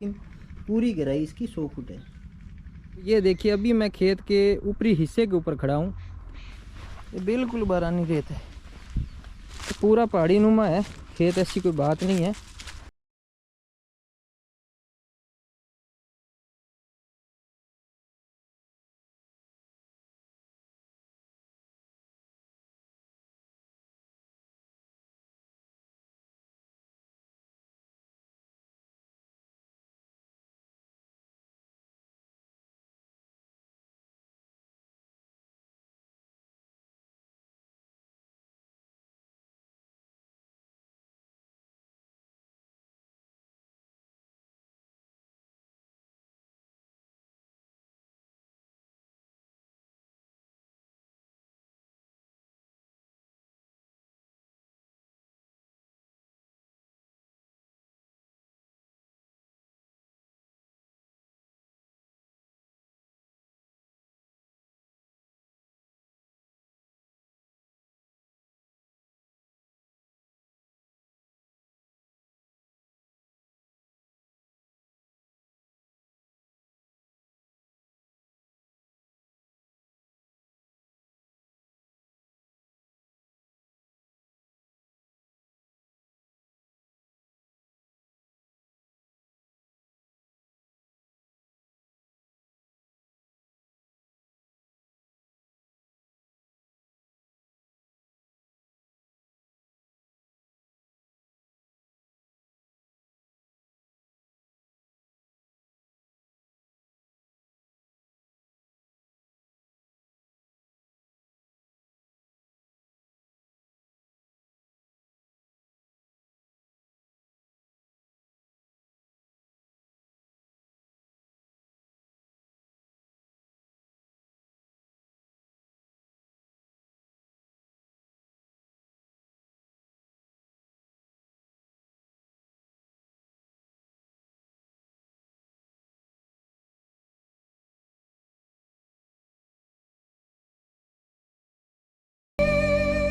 लेकिन पूरी गहराई इसकी 100 फुट है। ये देखिए, अभी मैं खेत के ऊपरी हिस्से के ऊपर खड़ा हूँ। ये बिल्कुल बारानी रेत है, तो पूरा पहाड़ी नुमा है खेत, ऐसी कोई बात नहीं है।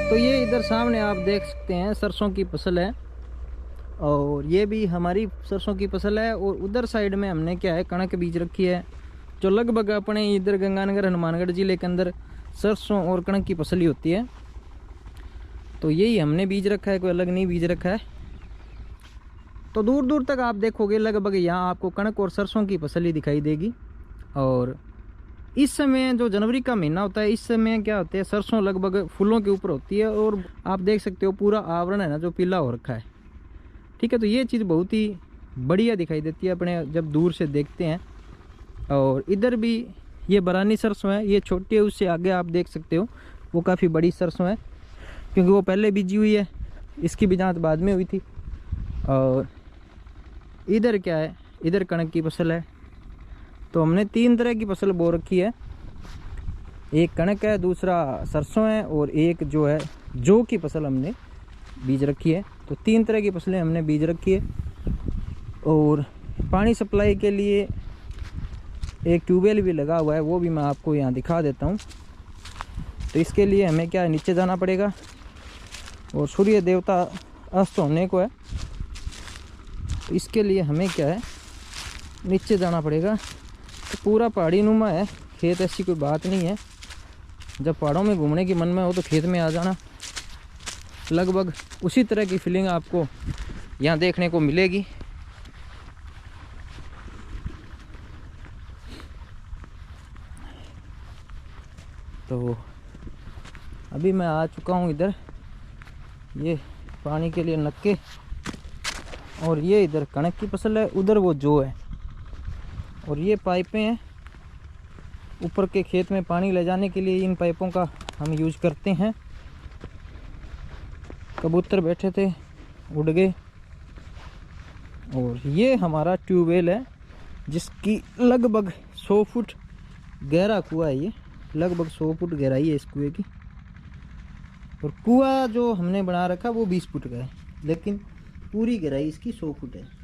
तो ये इधर सामने आप देख सकते हैं सरसों की फसल है, और ये भी हमारी सरसों की फसल है। और उधर साइड में हमने क्या है, कणक बीज रखी है, जो लगभग अपने इधर गंगानगर हनुमानगढ़ जिले के अंदर सरसों और कणक की फसल ही होती है। तो यही हमने बीज रखा है, कोई अलग नहीं बीज रखा है। तो दूर दूर तक आप देखोगे लगभग यहाँ आपको कणक और सरसों की फसल ही दिखाई देगी। और इस समय जो जनवरी का महीना होता है, इस समय क्या होता है, सरसों लगभग फूलों के ऊपर होती है, और आप देख सकते हो पूरा आवरण है ना जो पीला हो रखा है। ठीक है, तो ये चीज़ बहुत ही बढ़िया दिखाई देती है अपने जब दूर से देखते हैं। और इधर भी ये बरानी सरसों है, ये छोटी है, उससे आगे आप देख सकते हो वो काफ़ी बड़ी सरसों है, क्योंकि वो पहले बीजी हुई है, इसकी बिजात बाद में हुई थी। और इधर क्या है, इधर कणक की फसल है। तो हमने 3 तरह की फसल बो रखी है, एक कणक है, दूसरा सरसों है, और एक जो है जौ की फसल हमने बीज रखी है। तो 3 तरह की फसलें हमने बीज रखी है। और पानी सप्लाई के लिए एक ट्यूबवेल भी लगा हुआ है, वो भी मैं आपको यहाँ दिखा देता हूँ। तो इसके लिए हमें क्या है, नीचे जाना पड़ेगा, और सूर्य देवता अस्त होने को है, तो इसके लिए हमें क्या है, नीचे जाना पड़ेगा। तो पूरा पहाड़ी नुमा है खेत, ऐसी कोई बात नहीं है। जब पहाड़ों में घूमने की मन में हो तो खेत में आ जाना, लगभग उसी तरह की फीलिंग आपको यहाँ देखने को मिलेगी। तो अभी मैं आ चुका हूँ इधर, ये पानी के लिए नक्के, और ये इधर कणक की फसल है, उधर वो जौ है। और ये पाइपें हैं ऊपर के खेत में पानी ले जाने के लिए, इन पाइपों का हम यूज करते हैं। कबूतर बैठे थे, उड़ गए। और ये हमारा ट्यूबवेल है, जिसकी लगभग 100 फुट गहरा कुआं है। ये लगभग 100 फुट गहराई है इस कुएं की। और कुआं जो हमने बना रखा वो 20 फुट का है, लेकिन पूरी गहराई इसकी 100 फुट है।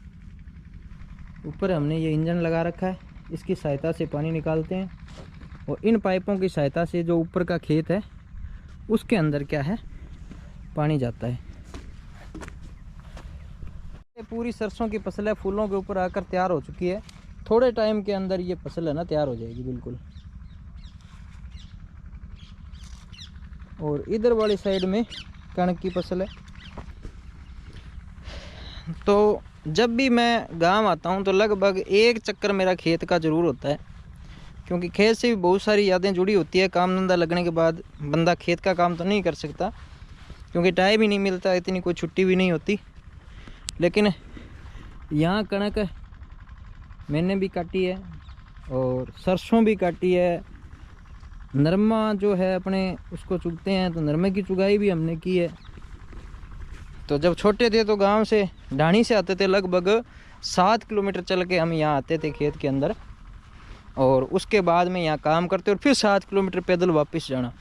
ऊपर हमने ये इंजन लगा रखा है, इसकी सहायता से पानी निकालते हैं। और इन पाइपों की सहायता से जो ऊपर का खेत है उसके अंदर क्या है, पानी जाता है। पूरी सरसों की फसल है, फूलों के ऊपर आकर तैयार हो चुकी है। थोड़े टाइम के अंदर ये फसल है ना तैयार हो जाएगी बिल्कुल। और इधर वाली साइड में कणक की फसल है। तो जब भी मैं गांव आता हूं तो लगभग एक चक्कर मेरा खेत का ज़रूर होता है, क्योंकि खेत से भी बहुत सारी यादें जुड़ी होती है। काम धंधा लगने के बाद बंदा खेत का काम तो नहीं कर सकता, क्योंकि टाइम ही नहीं मिलता, इतनी कोई छुट्टी भी नहीं होती। लेकिन यहाँ कणक मैंने भी काटी है और सरसों भी काटी है। नरमा जो है अपने उसको चुगते हैं, तो नरमे की चुगाई भी हमने की है। तो जब छोटे थे तो गांव से ढाणी से आते थे, लगभग 7 किलोमीटर चल के हम यहाँ आते थे खेत के अंदर, और उसके बाद में यहाँ काम करते और फिर 7 किलोमीटर पैदल वापस जाना।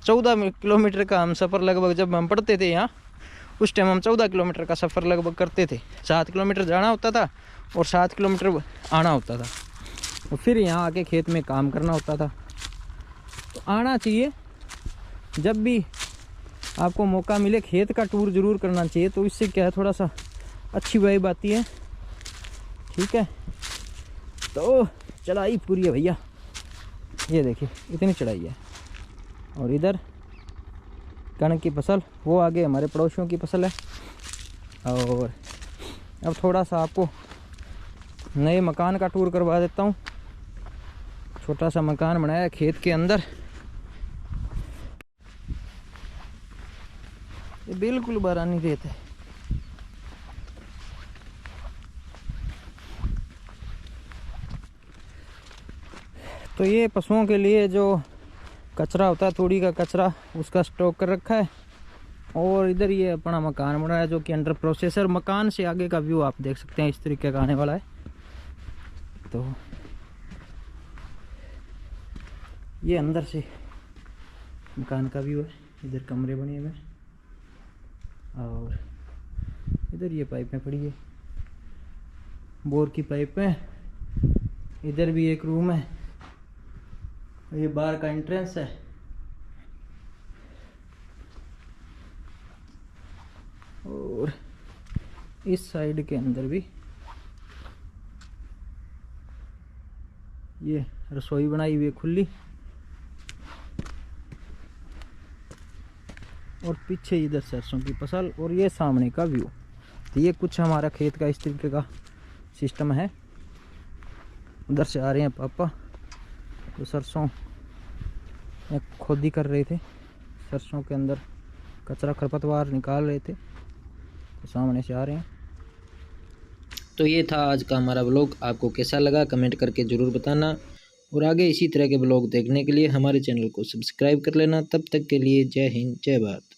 14 किलोमीटर का हम सफ़र लगभग, जब हम पढ़ते थे यहाँ उस टाइम हम 14 किलोमीटर का सफ़र लगभग करते थे। 7 किलोमीटर जाना होता था और 7 किलोमीटर आना होता था, और फिर यहाँ आके खेत में काम करना होता था। तो आना चाहिए, जब भी आपको मौका मिले खेत का टूर ज़रूर करना चाहिए। तो इससे क्या है, थोड़ा सा अच्छी वाइब आती है। ठीक है, तो चढ़ाई पूरी है भैया, ये देखिए इतनी चढ़ाई है। और इधर कणक की फसल, वो आगे हमारे पड़ोसियों की फसल है। और अब थोड़ा सा आपको नए मकान का टूर करवा देता हूँ। छोटा सा मकान बनाया है खेत के अंदर, ये बिल्कुल बारानी रेत है। तो ये पशुओं के लिए जो कचरा होता है, तूड़ी का कचरा, उसका स्टॉक कर रखा है। और इधर ये अपना मकान बना है जो कि अंडर प्रोसेसर। मकान से आगे का व्यू आप देख सकते हैं, इस तरीके का आने वाला है। तो ये अंदर से मकान का व्यू है। इधर कमरे बने हुए हैं और इधर ये पाइपें पड़ी है, बोर की पाइपें। इधर भी एक रूम है, ये बाहर का एंट्रेंस है। और इस साइड के अंदर भी ये रसोई बनाई हुई है खुली, और पीछे इधर सरसों की फसल और ये सामने का व्यू। तो ये कुछ हमारा खेत का इस तरीके का सिस्टम है। उधर से आ रहे हैं पापा, तो सरसों खोदी कर रहे थे, सरसों के अंदर कचरा खरपतवार निकाल रहे थे, तो सामने से आ रहे हैं। तो ये था आज का हमारा ब्लॉग। आपको कैसा लगा कमेंट करके ज़रूर बताना, और आगे इसी तरह के ब्लॉग देखने के लिए हमारे चैनल को सब्सक्राइब कर लेना। तब तक के लिए जय हिंद, जय भारत।